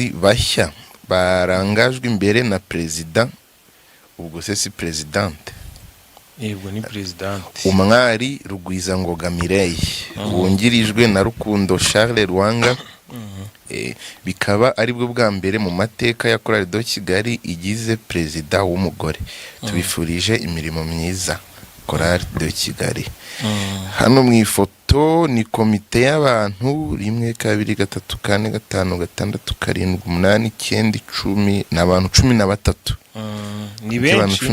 bashya barangajwe imbere na perezida, ubwo se si presidente, yego ni presidente umwari Rugwizangoga Mireille wungirijwe na Rukundo Charles Rwanga. Bikaba ari bwo bwa mbere mu mateka ya Chorale de Kigali igize perezida w'umugore. Tubifurije imirimo myiza Chorale de Kigali. Hano mu ifoto ni komite y'abantu 1 2 3 4 5 6 7 8 9 10 n'abantu 13. Ni benshi abantu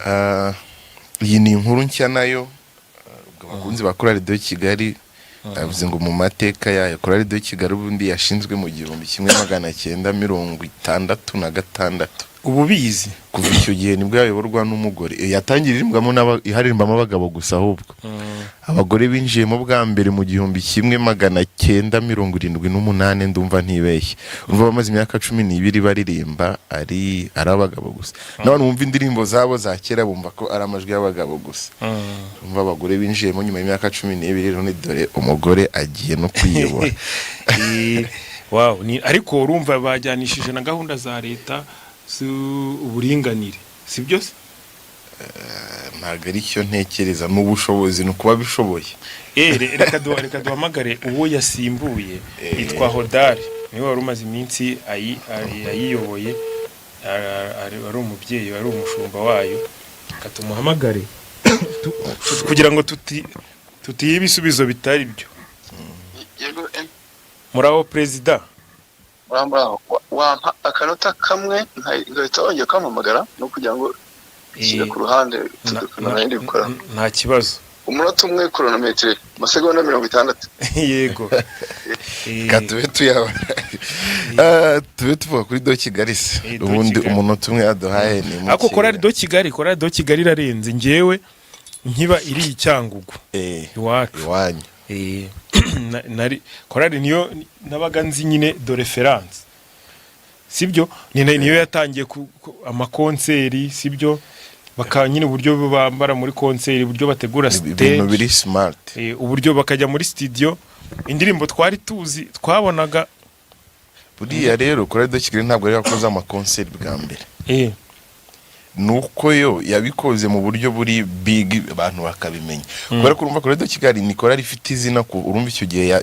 13. Iyi ni inkuru nshya nayo abakunzi ba Chorale de Kigali avuze ngo mu mateka ya Chorale de Kigali ubundi yashinzwe mu 1966. ubu bizi kuva icyo gihe nibwo yayoborwa n'umugore. Yatangiririmwamo iharimbamo abagabo gusa, ahubwo abagore binjiyemo bwa mbere mu 1978 ndumva ntibeshye. Urumva bamaze imyaka 12 baririmba ari abagabo gusa. N'abantu bumva indirimbo zabo za kera bumva ko ari amajwi y'abagabo gusa. Urumva abagore binjiyemo nyuma y'imyaka 12 none dore umugore agiye no kwiyobora. Wow, ni ariko urumva bajyanishije na gahunda za leta uburinganire, sibyo se? Ntago ari cyo ntekereza n'ubushobozi no kuba bishoboye. Reka duhamagare uwo yasimbuye, yitwa Hodari, niwe wari umaze iminsi ayiyoboye, ari umubyeyi, ari umushumba wayo. Katumuhamagare kugira ngo tutiye ibisubizo bitari byo. Muraho perezida, wampa akanota kamwe ngahita wongera ukampamagara no kugira ngo ishyire ku ruhande tudukanayindi gukora. Nta kibazo. Umunota umwe kronometre amasegonda 60. Yego. Katube tuyabona. Tube tuvuga kuri do Kigali se. Ubundi umunota umwe aduhaye ni mu. Ako Chorale de Kigali irarenze ngewe nkiba iri icyangugu. Iwanyu. Nari Chorale niyo nabaga nzi nyine de reference, sibyo? Niyo yatangiye amakonseri, sibyo? Bakanyine uburyo bambara muri konseri, uburyo bategura stage, ibintu biri smart. Uburyo bakajya muri studio, indirimbo twari tuzi twabonaga. Buriya rero Chorale de Kigali ntabwo ari yakoze amakonseri bwa mbere. Nuko yo yabikoze mu buryo buri big abantu bakabimenya. Kubera ko urumva Chorale de Kigali ni Chorale ifite izina, urumva icyo gihe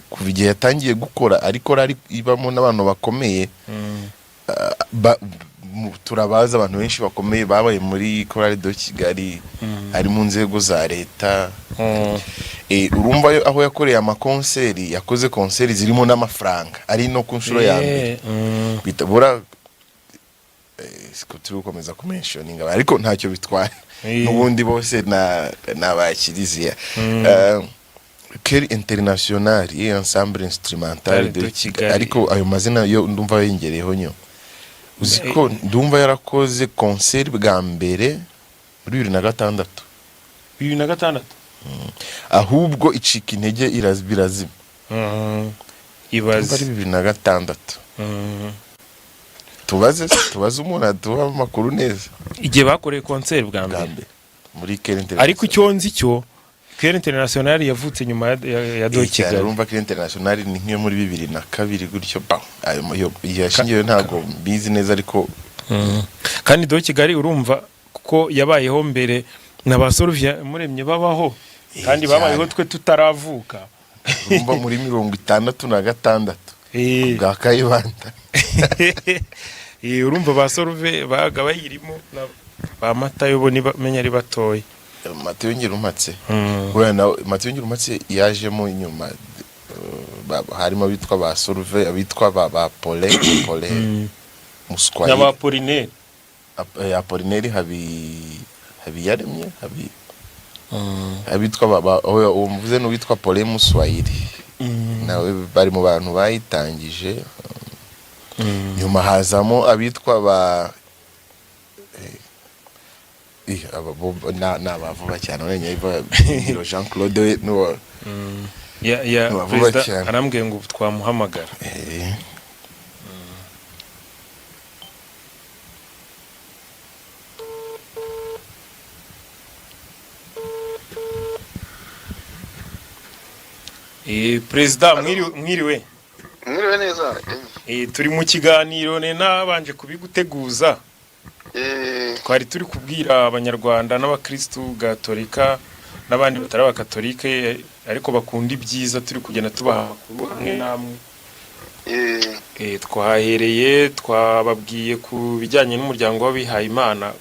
kuva igihe yatangiye gukora, ariko ari ibamo n'abantu bakomeye. Turabaza abantu benshi bakomeye babaye muri Chorale de Kigali, ari mu nzego za leta. Urumva aho yakoreye amakonseri, yakoze konseri zirimo n'amafaranga, ari no ku nshuro ya mbere. Bitabura siko turi gukomeza kumentioninga, ariko ntacyo bitwaye. N'ubundi bose na ba Kiliziya. Chœur International et Ensemble Instrumental de Kigali, ariko ayo mazina yo ndumva yengereyeho nyo. Uziko ndumva yarakoze concert bwa mbere muri 2006. 2006. Ahubwo icika intege birazima. Ibaze ari 2006. Tubaze umuntu aduha amakuru neza. Igihe bakoreye concert bwa mbere muri Chœur International. Ariko icyo nzi cyo Chœur International yavutse nyuma ya do Kigali. Urumva Chœur International ni nk'iyo muri 2002 gutyo ayo yashingiye ntago bizi neza, ariko kandi do Kigali urumva kuko yabayeho mbere na ba Solvia Muremye babaho, kandi babayeho twe tutaravuka. Urumva muri 66 bwa Kayibanda. Urumva ba Solve baga bayirimo ba Matayo bo ni bamenya ari batoye. Matayo Ngirumpatse. Matayo Ngirumpatse yajemo inyuma, harimo abitwa ba Solve, abitwa ba Paulin Muswahili, n'aba Apollinaire. Apollinaire Habiyaremye abitwa uwo muvuze n'uwitwa Paulin Muswahili. Nawe bari mu bantu bayitangije. Nyuma hazamo abitwa ba n'abavuba cyane urenya Jean Claude no perezida arambwiye ngo twamuhamagara. Perezida mwiriwe. Mwiriwe mwiriwe neza. turi mu kiganiro nabanje kubiguteguza. Eh, Twari turi kubwira abanyarwanda n'abakristu gatolika n'abandi batari abakatolike ariko bakunda ibyiza, turi kugenda tubaha amakuru hamwe namwe. Twahereye twababwiye ku bijyanye n'umuryango w'abihaye Imana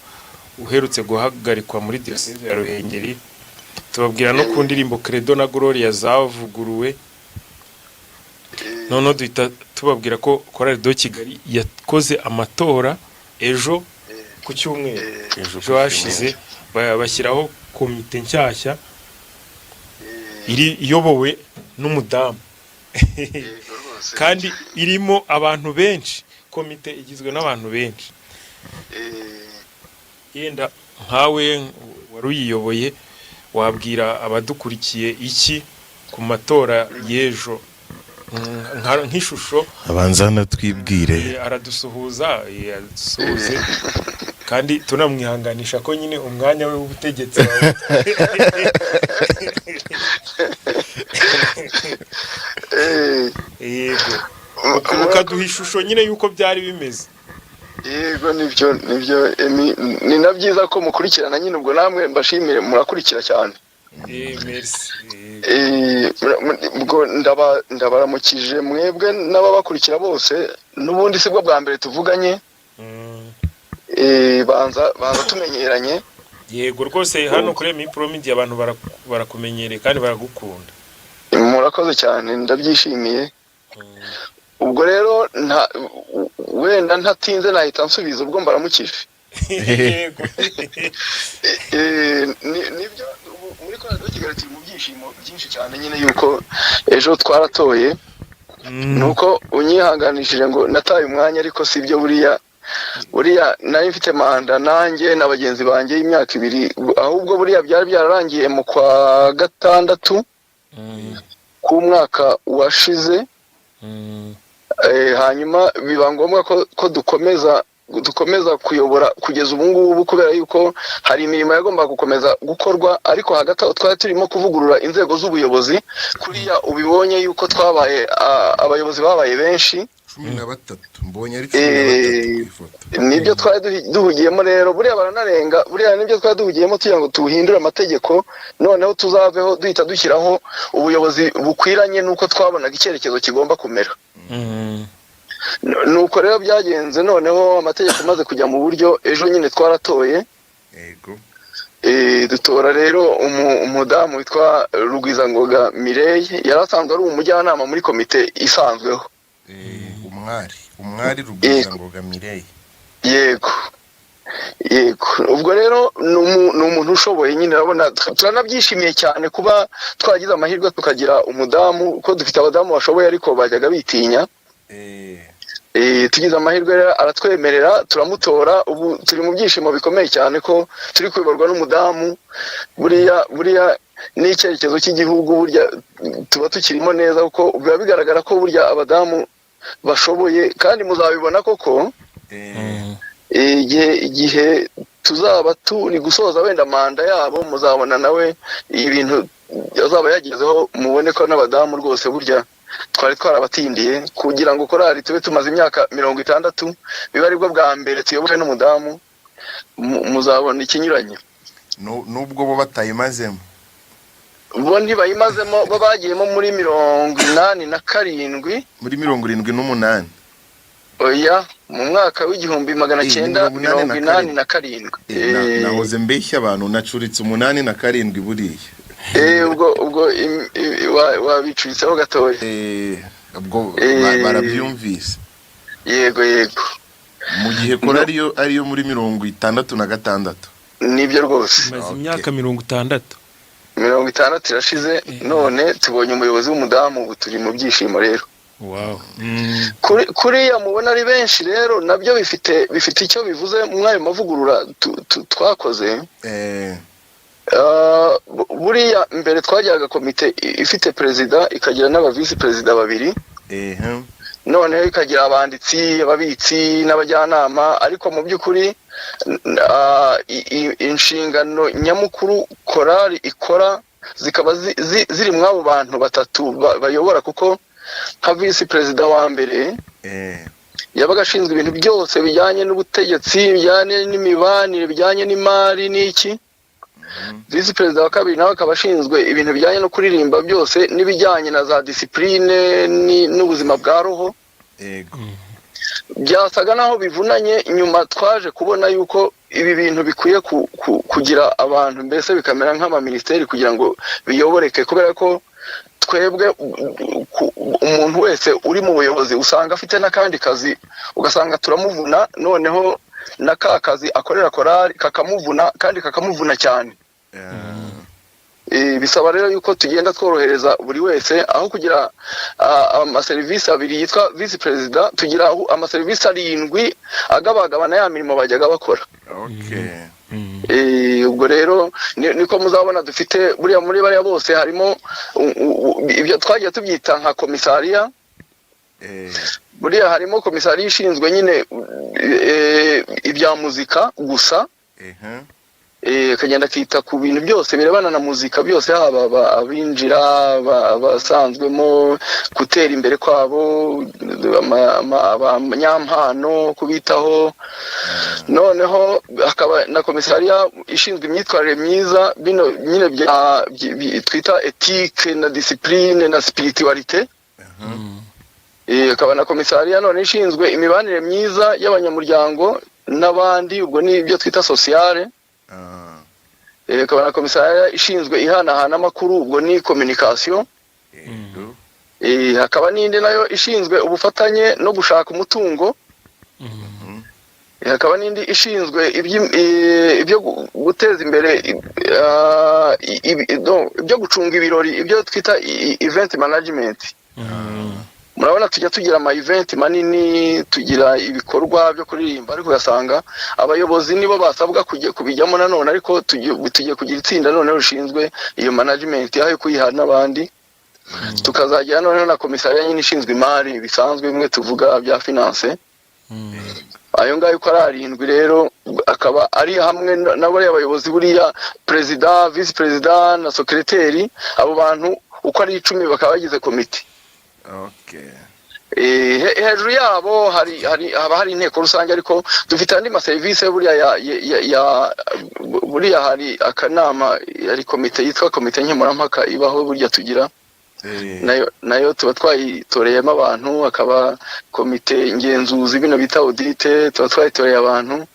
uherutse guhagarikwa muri Diocese ya Ruhengeri. Tubabwira no ku ndirimbo Credo na Gloria zavuguruwe. Noneho duhita tubabwira ko Chorale de Kigali yakoze amatora ejo ku cyumweru. Ejo hashize bashyiraho komite nshyashya iri iyobowe n'umudamu kandi irimo abantu benshi. Komite igizwe n'abantu benshi. Yenda nkawe waruyiyoboye wabwira abadukurikiye iki ku matora y'ejo nk'ishusho? abanza natwibwire. Aradusuhuza adusuhuze kandi tunamwihanganisha ko nyine umwanya we w'ubutegetsi wawe. Yego, ukaduha ishusho nyine y'uko byari bimeze. yego nibyo ni na byiza ko mukurikirana nyine, ubwo namwe mbashimire murakurikira cyane. Merci. Ubwo ndabaramukije mwebwe n'ababakurikira bose, n'ubundi sibwo bwa mbere tuvuganye. Banza tumenyeranye. Yego rwose hano kuri Mipro Media abantu barakumenyereye kandi baragukunda. Murakoze cyane, ndabyishimiye. Ubwo rero wenda ntatinze nahita nsubiza ubwo mbaramukije. Yego. Nibyo muri Chorale de Kigali turi mu byishimo byinshi cyane nyine yuko ejo twaratoye. Nuko unyihanganishije ngo nataye umwanya, ariko sibyo buriya nari mfite manda nanjye na bagenzi banjye y'imyaka 2, ahubwo buriya byari byararangiye mu kwa gatandatu ku mwaka washize. Hanyuma biba ngombwa ko dukomeza kuyobora kugeza ubu ngubu, kubera yuko hari imirimo yagomba gukomeza gukorwa, ariko hagati aho twari turimo kuvugurura inzego z'ubuyobozi. Kuriya ubibonye yuko twabaye abayobozi babaye benshi 13, mbonye ari 13 kwifoto. Nibyo twari duhugiyemo rero, buriya baranarenga, buriya nibyo twari duhugiyemo tugira ngo tuhindure amategeko, noneho tuzaveho duhita dushyiraho ubuyobozi bukwiranye nuko twabonaga icyerekezo kigomba kumera. Nuko rero byagenze, noneho amategeko amaze kujya mu buryo, ejo nyine twaratoye. Yego. Dutora rero umudamu witwa Rugwizangoga Mireille, yarasanzwe ari umujyanama muri komite isanzweho. Umwari Rugwizangoga Mireille. Yego. Ubwo rero ni umuntu ushoboye nyine, urabona turanabyishimiye cyane kuba twagize amahirwe tukagira umudamu, ko dufite abadamu bashoboye ariko bajyaga bitinya. Tugize amahirwe rero aratwemerera turamutora. Ubu turi mu byishimo bikomeye cyane ko turi kuyoborwa n'umudamu. Buriya n'icyerekezo cy'igihugu burya tuba tukirimo neza, kuko biba bigaragara ko burya abadamu bashoboye, kandi muzabibona koko igihe tuzaba turi gusoza wenda manda yabo, muzabona nawe ibintu azaba yagezeho, mubone ko n'abadamu rwose burya twari twarabatindiye kugira ngo korali tube tumaze imyaka 60, biba aribwo bwa mbere tuyobowe n'umudamu. Muzabona ikinyuranye. Nubwo bo batayimazemo, bo ntibayimazemo, bo bagiyemo muri 87. muri 78. Oya, mu mwaka w'1987. Nahoze mbeshya abantu, nacuritse 87 buriya. Ubwo wabicuritseho gatoya. Ubwo barabyumvise. Yego. Mu gihe korali ariyo muri 66. Nibyo rwose. Maze imyaka 60. 60 irashize, none tubonye umuyobozi w'umudamu, ubu turi mu byishimo rero. Wow. Kuriya mubona ari benshi rero, nabyo bifite icyo bivuze mu mwayo mavugurura twakoze. Buriya mbere twajyaga komite ifite perezida ikagira n'abavisi perezida 2. Noneho ikagira abanditsi, ababitsi n'abajyanama, ariko mu by'ukuri inshingano nyamukuru korali ikora zikaba ziri mw'abo bantu batatu bayobora, kuko nka visi perezida wa mbere yabaga ashinzwe ibintu byose bijyanye n'ubutegetsi, bijyanye n'imibanire, bijyanye n'imari n'iki. Visi perezida wa kabiri nawe akaba ashinzwe ibintu bijyanye no kuririmba byose n'ibijyanye na za disipurine n'ubuzima bwa roho. Byasaga naho bivunanye, nyuma twaje kubona yuko ibi bintu bikwiye kugira abantu, mbese bikamera nk'amaministeri kugira ngo biyoboreke, kubera ko twebwe umuntu wese uri mu buyobozi usanga afite n'akandi kazi, ugasanga turamuvuna, noneho na ka kazi akorera korali kakamuvuna kandi kakamuvuna cyane. Bisaba rero yuko tugenda tworohereza buri wese, aho kugira amaserivisi abiri yitwa visi perezida, tugira amaserivisi 7 agabagabana ya mirimo bajyaga bakora. Ubwo rero niko muzabona dufite buriya muri bariya bose harimo ibyo twagiye tubyita nka komisariya. Buriya harimo komisariya ishinzwe nyine ibya muzika gusa, kagenda kita ku bintu byose birebana na muzika byose, haba abinjira, basanzwemo, gutera imbere kwabo, abanyampano, kubitaho. Noneho hakaba na komisariya ishinzwe imyitwarire myiza, bino nyine twita ethique na discipline na spiritualité. Hakaba na komisariya none ishinzwe imibanire myiza y'abanyamuryango n'abandi, ubwo ni ibyo twita sociale. Hakaba na komisariya ishinzwe ihanahana amakuru, ubwo ni communication. Hakaba n'indi nayo ishinzwe ubufatanye no gushaka umutungo. Hakaba n'indi ishinzwe ibyo guteza imbere, ibyo gucunga ibirori, ibyo twita event management. Murabona tujya tugira ama event manini, tugira ibikorwa byo kuririmba, ariko ugasanga abayobozi nibo basabwa kubijyamo nanone, ariko tugiye kugira itsinda none rushinzwe iyo management yaho kuyiha n'abandi. Tukazagira none na komisariya nyine ishinzwe imari bisanzwe, bimwe tuvuga bya finance. Ayo ngayo uko ari 7 rero, akaba ari hamwe n'abari abayobozi, buriya perezida, vice perezida na secretary. Abo bantu uko ari 10 bakaba bagize komite. Hejuru yabo haba hari inteko rusange, ariko dufite andi maserivisi buriya hari akanama, hari komite yitwa komite nkemurampaka ibaho, burya tugira nayo tuba twayitoreyemo abantu. Hakaba komite ngenzuzi, bino bita audite, tuba twayitoreye abantu.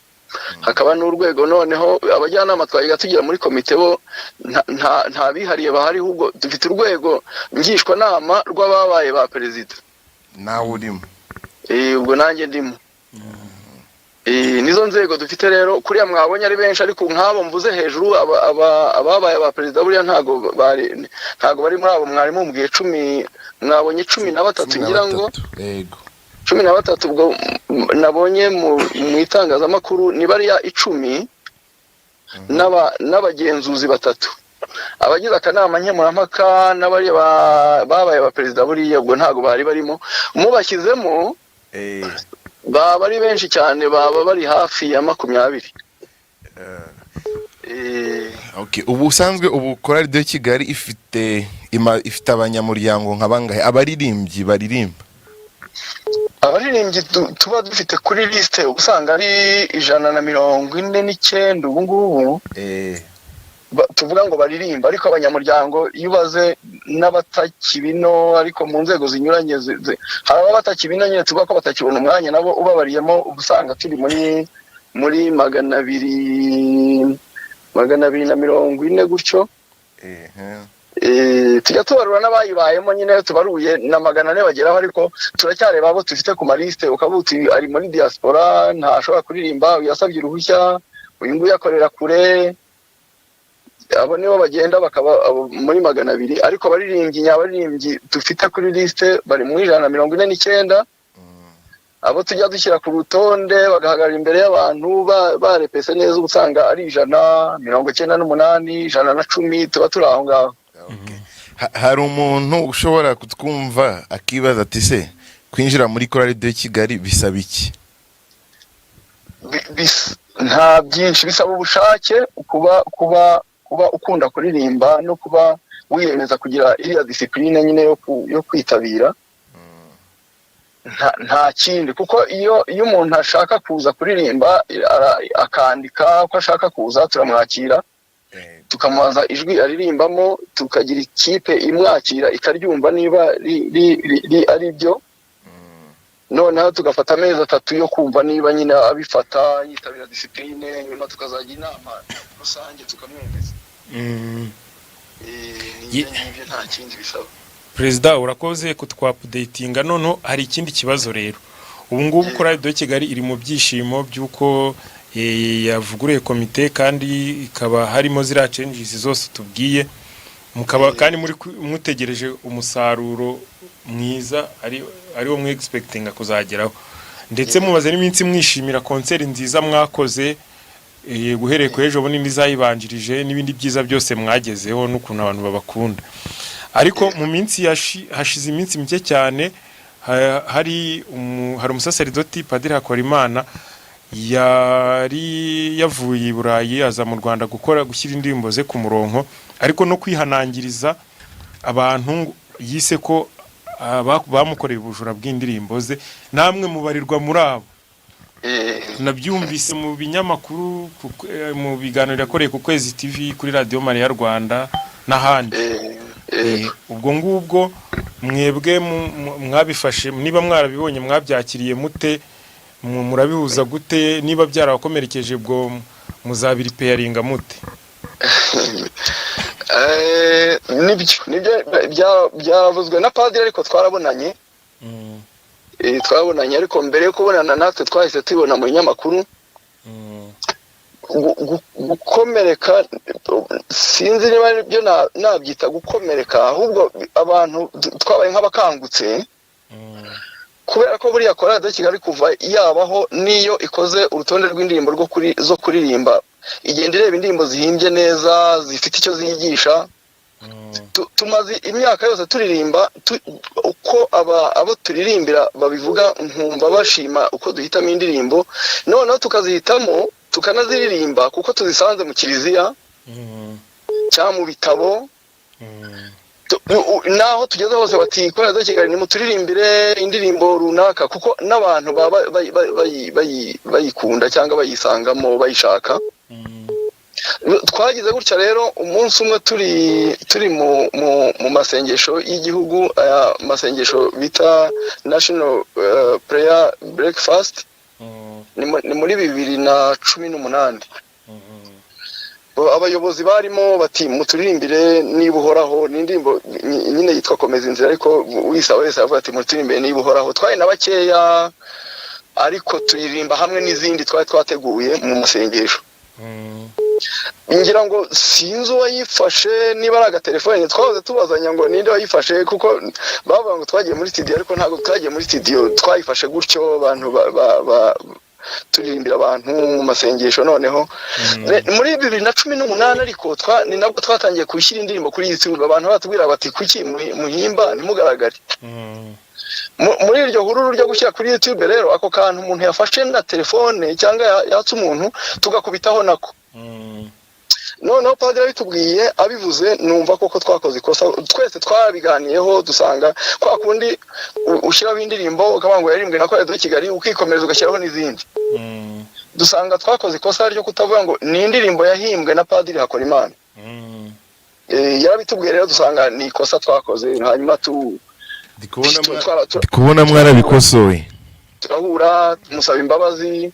Hakaba n'urwego noneho abajyanama twagiga tugira muri komite, bo nta bihariye bahari, ahubwo dufite urwego ngishwanama rw'ababaye ba perezida. Nawe urimo? Ubwo nanjye ndimo. Nizo nzego dufite rero, kuriya mwabonye ari benshi, ariko nk'abo mvuze hejuru ababaye ba perezida buriya ntago bari muri abo mwari mumbwiye 10, mwabonye 13 ngira ngo. 13 ubwo nabonye mu itangazamakuru ni bariya 10 n'abagenzuzi 3. Abagize akanama nkemurampaka n'abari babaye ba perezida buriya ubwo ntago bari barimo. Mubashyizemo baba ari benshi cyane, baba bari hafi ya 20. Ubu usanzwe ubu Chorale de Kigali ifite abanyamuryango nka bangahe, abaririmbyi baririmba? Abaririmbyi tuba dufite kuri liste usanga ari 149 ubu ngubu. Tuvuga ngo baririmba, ariko abanyamuryango yubaze n'abatakibino, ariko mu nzego zinyuranye haraba batakibino nyine, tuvuga ko batakibona umwanya, nabo ubabariyemo ubusanga turi muri 240 gutyo. Tujya tubarura n'abayibayemo nyine, tubaruye na 400 bageraho, ariko turacyareba abo dufite ku maliste. Ukabuti ari muri diaspora, ntashobora kuririmba, yasabye uruhushya, uyu nguyu yakorera kure. Abo nibo bagenda bakaba muri 200, ariko abaririmbyi dufite kuri liste bari mu 149. Abo tujya dushyira ku rutonde bagahagarara imbere y'abantu barepese neza, usanga ari 198, 110, tuba turi aho ngaho. Hari umuntu ushobora kutwumva akibaza ati se kwinjira muri Chorale de Kigali bisaba iki? Nta byinshi, bisaba ubushake, kuba ukunda kuririmba no kuba wiyemeza kugira iriya discipline nyine yo kwitabira. nta kindi, kuko iyo umuntu ashaka kuza kuririmba akandika ko ashaka kuza, turamwakira tukamubaza ijwi aririmbamo, tukagira ikipe imwakira ikaryumva niba ari byo, noneho tugafata amezi 3 yo kumva niba nyine abifata yitabira disipline, nyuma tukazajya inama rusange tukamwemeza. Nibyo nta kindi bisaba. Perezida urakoze kutwapudatinga. Noneho hari ikindi kibazo rero, ubu ngubu ko Radio Kigali iri mu byishimo by'uko yavuguruye komite kandi ikaba harimo ziriya changes zose tubwiye, mukaba kandi muri mutegereje umusaruro mwiza ari wo expecting kuzageraho, ndetse mubaze n'iminsi mwishimira konseri nziza mwakoze guhereye ku ejo bunini zayibanjirije n'ibindi byiza byose mwagezeho n'ukuntu abantu babakunda. Ariko mu minsi hashize iminsi mike cyane hari umusaseridoti Padiri Hakorimana yari yavuye i Burayi aza mu Rwanda gushyira indirimbo ze ku murongo, ariko no kwihanangiriza abantu yise ko bamukoreye ubujura bw'indirimbo ze. Namwe mubarirwa muri abo. Nabyumvise mu binyamakuru, mu biganiro yakoreye ku Kwezi TV, kuri Radio Mariya Rwanda n'ahandi. Ubwo ngubwo mwebwe mwabifashe, niba mwarabibonye mwabyakiriye mute, murabihuza gute, niba byarabakomerekeje bwo muzabiri pairinga mute? Nibyo byavuzwe na Padiri, ariko twarabonanye. Twabonanye, ariko mbere yo kubonana natwe twahise tubona mu binyamakuru. Gukomereka sinzi niba byo nabyita gukomereka, ahubwo abantu twabaye nk'abakangutse, kubera ko buriya Radio Kigali kuva yabaho niyo ikoze urutonde rw'indirimbo zo kuririmba, igenda ireba indirimbo zihimbye neza zifite icyo ziyigisha. Tumaze imyaka yose turirimba uko abo turirimbira babivuga, nkumva bashima uko duhitamo indirimbo, noneho tukazihitamo tukanaziririmba kuko tuzisanze mu kiliziya cyangwa mu bitabo. Naho tugeze hose bati ko Radio Kigali ni muturirimbire indirimbo runaka, kuko n'abantu baba bayikunda cyangwa bayisangamo bayishaka. Twagize gutya rero, umunsi umwe turi mu masengesho y'igihugu, aya masengesho bita National Prayer Breakfast, ni muri 2018. Abayobozi barimo bati muturirimbire niba uhoraho, n'indirimbo nyine yitwa Komeza Inzira, ariko wisa wese avuga ati muturirimbire niba uhoraho. Twari na bakeya, ariko turirimba hamwe n'izindi twari twateguye mu masengesho. Ngira ngo sinzi uwayifashe, niba ari agatelefone twahoze tubazanya ngo ninde wayifashe, kuko bavuga ngo twagiye muri studio, ariko ntabwo twagiye muri studio, twayifashe gutyo abantu turirimbira abantu mu masengesho. Noneho muri 2018 ariko ni nabwo twatangiye kwishyira indirimbo kuri YouTube. Abantu batubwira bati kuki muhimba ntimugaragare. Muri iryo hururu ryo gushyira kuri YouTube rero, ako kantu umuntu yafashe na telefone cyangwa yatse umuntu tugakubitaho nako. Noneho Padiri bitubwiye abivuze, numva koko twakoze ikosa. Twese twabiganiyeho dusanga kwa kundi ushyiraho indirimbo ukavuga ngo yaririmbwe na Radio Kigali, ukikomereza ugashyiraho n'izindi. Dusanga twakoze ikosa ryo kutavuga ngo ni indirimbo yahimbwe na Padiri Hakorimana. Yarabitubwiye rero, dusanga ni ikosa twakoze. Hanyuma kubona mwarabikosoye, turahura tumusaba imbabazi,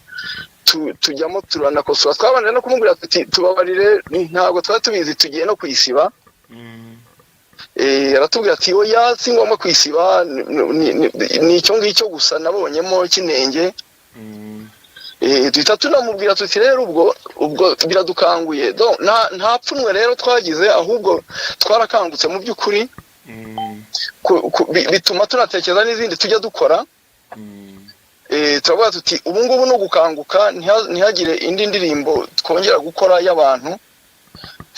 tujyamo turanakosora. Twabanje no kumubwira tuti tubabarire, ntabwo twari tubizi, tugiye no kwisiba. Aratubwira ati oya, si ngombwa kwisiba, ni icyo ngicyo gusa nabonyemo kinenge. Duhita tunamubwira tuti rero ubwo biradukanguye, nta pfunwe rero twagize, ahubwo twarakangutse mu by'ukuri. Bituma tunatekereza n'izindi tujya dukora. Turavuga tuti ubu ngubu no gukanguka, ntihagire indi ndirimbo twongera gukora y'abantu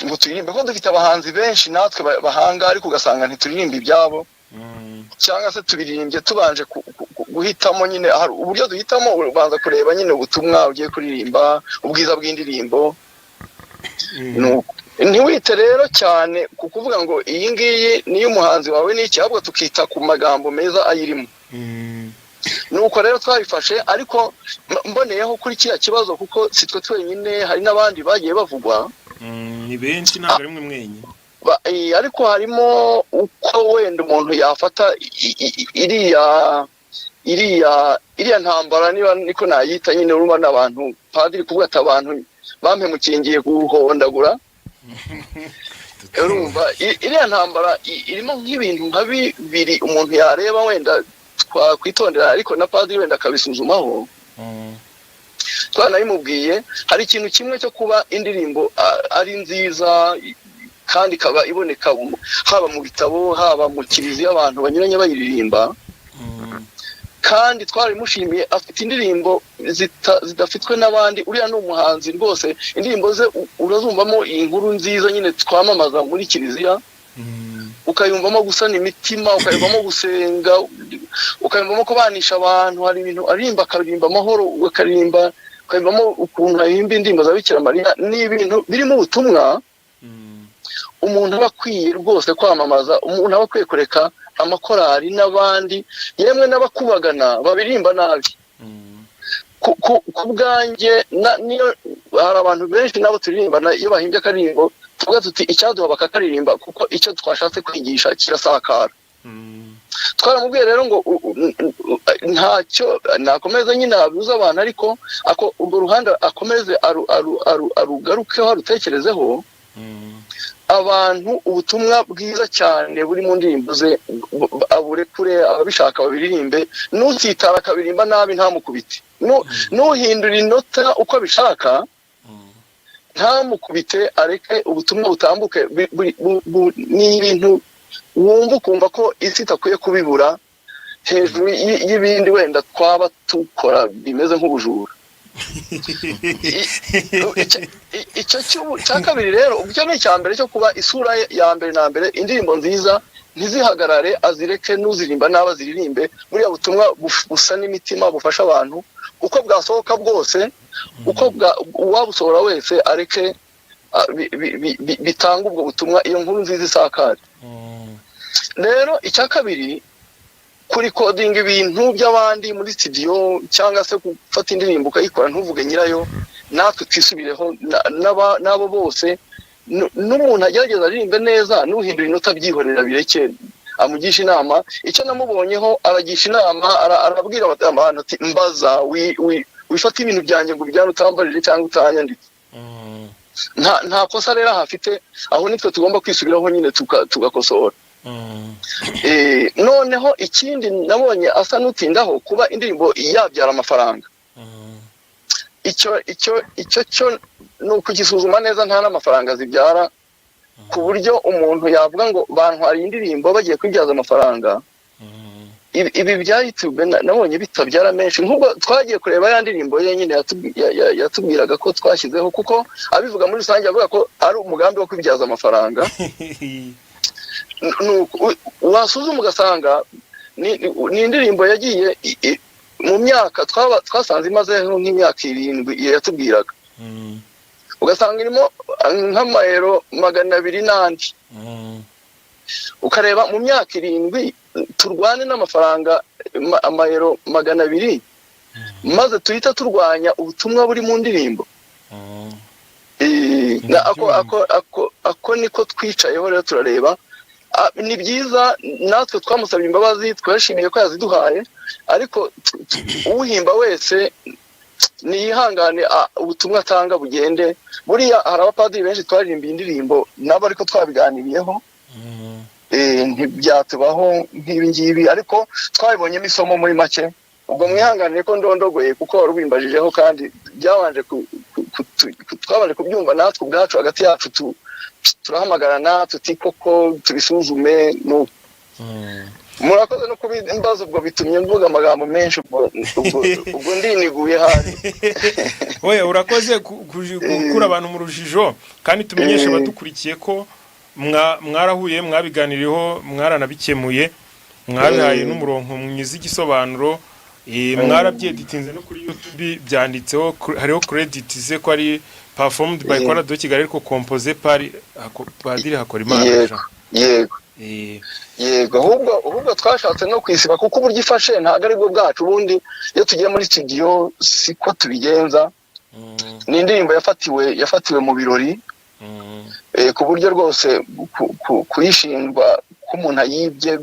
ngo turirimbe, ko dufite abahanzi benshi natwe bahanga, ariko ugasanga ntituririmba ibyabo, cyangwa se tubiririmbye tubanje guhitamo. Nyine hari uburyo duhitamo, ubanza kureba nyine ubutumwa ugiye kuririmba, ubwiza bw'indirimbo. Ntiwite rero cyane ku kuvuga ngo iyi ngiyi niyo umuhanzi wawe n'iki, ahubwo tukita ku magambo meza ayirimo. nuko rero twabifashe ariko mboneyeho kuri kiriya kibazo kuko si twe twenyine hari n'abandi bagiye bavugwa ni benshi ntabwo ari mwe mwenyine ariko harimo uko wenda umuntu yafata iriya ntambara niba niko nayita nyine urumva n'abantu padiri kuvuga ati abantu bampemukingiye guhondagura urumva iriya ntambara irimo nk'ibintu nka bibiri umuntu yareba wenda twakwitondera ariko na padiri wenda akabisuzumaho twanabimubwiye hari ikintu kimwe cyo kuba indirimbo ari nziza kandi ikaba iboneka haba mu bitabo haba mu kiliziya abantu banyuranye bayiririmba kandi twarimushimiye afite indirimbo zidafitwe n'abandi uriya ni umuhanzi rwose indirimbo ze urazumvamo iyi nkuru nziza nyine twamamaza muri kiliziya ukayumvamo gusana imitima ukayumvamo gusenga ukayumvamo kubanisha abantu hari ibintu aririmba akaririmba amahoro ukayumvamo ukuntu aririmba indirimbo za Bikira Mariya ni ibintu birimo ubutumwa umuntu aba akwiye rwose kwamamaza umuntu aba akwiye kureka amakorari n'abandi yemwe n'abakubagana babirimba nabi ku bwanjye niyo hari abantu benshi nabo turirimbana iyo bahimbye akaririmbo tuvuga tuti icyaduha bakakaririmba kuko icyo twashatse kwigisha kirasakara twaramubwiye rero ngo ntacyo nakomeza nyine abuza abantu ariko urwo ruhande akomeze arugarukeho arutekerezeho abantu ubutumwa bwiza cyane buri mu ndirimbo ze aburekure ababishaka babiririmbe n'utitara akabirimba nabi ntamukubite n'uhindura inota uko abishaka ntamukubite areke ubutumwa butambuke ni ibintu wumva ukumva ko isi itakwiye kubibura hejuru y'ibindi wenda twaba dukora bimeze nk'ubujura icyo cya kabiri rero ubwo ni icya mbere cyo kuba isura ya mbere na mbere indirimbo nziza ntizihagarare azireke n'uzirimba n'abaziririmbe buriya butumwa busa n'imitima bufasha abantu uko bwasohoka bwose uko uwabusohora wese areke bitanga ubwo butumwa iyo nkuru nziza isakare rero icya kabiri kurikodinga ibintu by'abandi muri studio cyangwa se gufata indirimbo ukayikora ntuvuge nyirayo natwe twisubireho n'abo bose n'umuntu agerageza aririmbe neza n'uhindura inota byihorera bireke amugisha inama icyo namubonyeho aragisha inama arabwira abantu ati mbaza wifata ibintu byanjye ngo bijyane utambarire cyangwa utanyanditse nta kosa rero ahafite aho nitwe tugomba kwisubiraho nyine tugakosora noneho ikindi nabonye asa n'utindaho kuba indirimbo yabyara amafaranga icyo cyo ni ukugisuzuma neza nta n'amafaranga zibyara ku buryo umuntu yavuga ngo bantwariye indirimbo bagiye kwibyaza amafaranga ibi bya YouTube nabonye bitabyara menshi nk'ubwo twagiye kureba ya ndirimbo ye nyine yatubwiraga ko twashyizeho kuko abivuga muri rusange avuga ko ari umugambi wo kwibyaza amafaranga wasuzuma ugasanga ni indirimbo yagiye mu myaka twasanze imazeho nk'imyaka 7 yatubwiraga ugasanga irimo nk'amayero 200 n'andi ukareba mu myaka 7 turwane n'amafaranga amayero 200 maze tuhita turwanya ubutumwa buri mu ndirimbo ako niko twicayeho rero turareba ni byiza natwe twamusabye imbabazi twashimiye ko yaziduhaye ariko uwuhimba wese niyihangane ubutumwa atanga bugende buriya hari abapadiri benshi twaririmbiye indirimbo nabo ariko twabiganiriyeho ntibyatubaho nk'ibi ngibi ariko twabibonyemo isomo muri make ubwo mwihanganiye ko ndondogoye kuko wari ubimbajijeho kandi byabanje twabanje kubyumva natwe ubwacu hagati yacu turahamagarana tuti koko tubisuzume murakoze no kubimbaza ubwo bitumye mvuga amagambo menshi ubwo ndiniguye hari oya urakoze gukura abantu mu rujijo kandi tumenyesha abadukurikiye ko mwarahuye mwabiganiriyeho mwaranabikemuye mwabihaye n'umurongo mwiza igisobanuro mwarabyeditinze no kuri YouTube byanditseho hariho credit ze ko ari performed by Chorale de Kigali ariko composé par Padiri Hakorimana. Yego yego ahubwo twashatse no kwisiba kuko uburyo ifashe ntabwo ari bwo bwacu. Ubundi iyo tugiye muri studio siko tubigenza. Ni indirimbo yafatiwe mu birori, ku buryo rwose kuyishingwa ko umuntu ayibye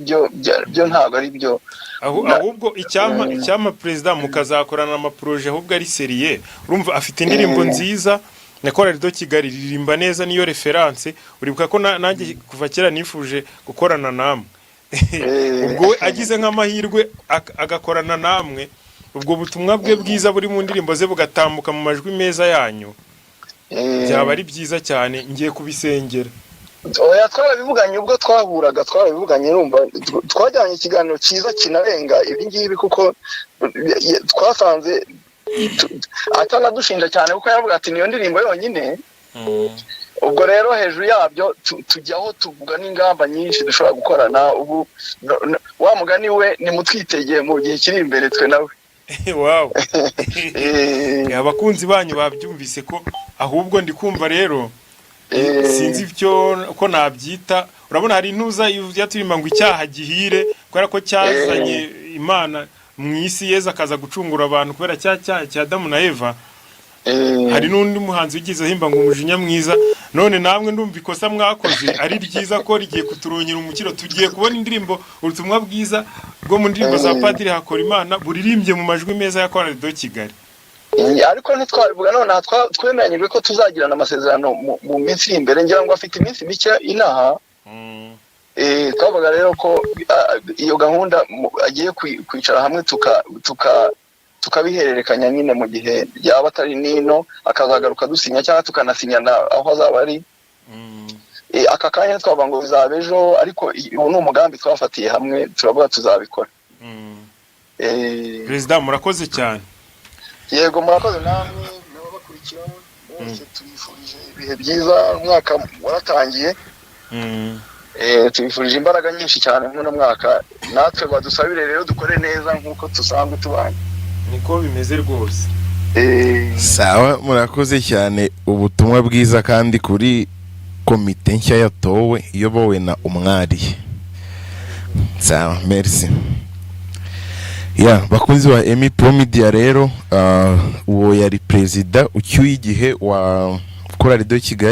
byo ntabwo ari byo. ahubwo icyama perezida mukazakorana amaproje ahubwo ari seriye. Urumva afite indirimbo nziza na Chorale de Kigali ririmba neza, niyo reference. Uribuka ko nanjye kuva kera nifuje gukorana namwe. Ubwo agize nk'amahirwe agakorana namwe, ubwo butumwa bwe bwiza buri mu ndirimbo ze bugatambuka mu majwi meza yanyu, byaba ari byiza cyane. Ngiye kubisengera. Oya, twarabivuganye ubwo twarabivuganye, urumva twajyanye ikiganiro cyiza kinarenga ibi ngibi, kuko twasanze atanadushinja cyane, kuko yavuga ati niyo ndirimbo yonyine. Ubwo rero hejuru yabyo tujyaho tuvuga n'ingamba nyinshi dushobora gukorana. Ubu wa mugani we nimutwitegeye mu gihe kiri imbere twe nawe. Wow. Abakunzi banyu babyumvise ko ahubwo ndi kumva rero sinzi ko nabyita. Urabona hari intuza yaturimba ngo icyaha gihire, kubera ko cyazanye Imana mu isi, Yesu akaza gucungura abantu kubera cyaha cya Adamu na Eva. Hari n'undi muhanzi wigize himba ngo umujinya mwiza. None namwe ndumva ikosa mwakoze ari ryiza ko rigiye kuturongera umukiro. Tugiye kubona indirimbo ubutumwa bwiza bwo mu ndirimbo za Padiri Hakorimana buririmbye mu majwi meza ya Chorale de Kigali. Ariko ntitwabivuga none twemeranyijwe ko tuzagirana amasezerano mu minsi iri imbere. Ngira ngo afite iminsi mike inaha. Twavuga rero ko iyo gahunda agiye kwicara hamwe tukabihererekanya nyine mu gihe yaba atari nino, akazagaruka dusinya cyangwa tukanasinyana aho azaba ari. Aka kanya twavuga ngo bizaba ejo, ariko ubu ni umugambi twafatiye hamwe, turavuga tuzabikora. Perezida murakoze cyane. Yego, murakoze namwe n'ababakurikira bose. Tubifurije ibihe byiza, umwaka waratangiye. Tubifurije imbaraga nyinshi cyane muri mwaka. Natwe badusabire rero dukore neza nk'uko tusanzwe tubanye. Niko bimeze rwose. Sawa, murakoze cyane. Ubutumwa bwiza kandi kuri komite nshya yatowe iyobowe na umwari. Sawa, merci. Bakunzi wa Emi Pro Media rero, uwo yari perezida ucyuye igihe wa Chorale de Kigali.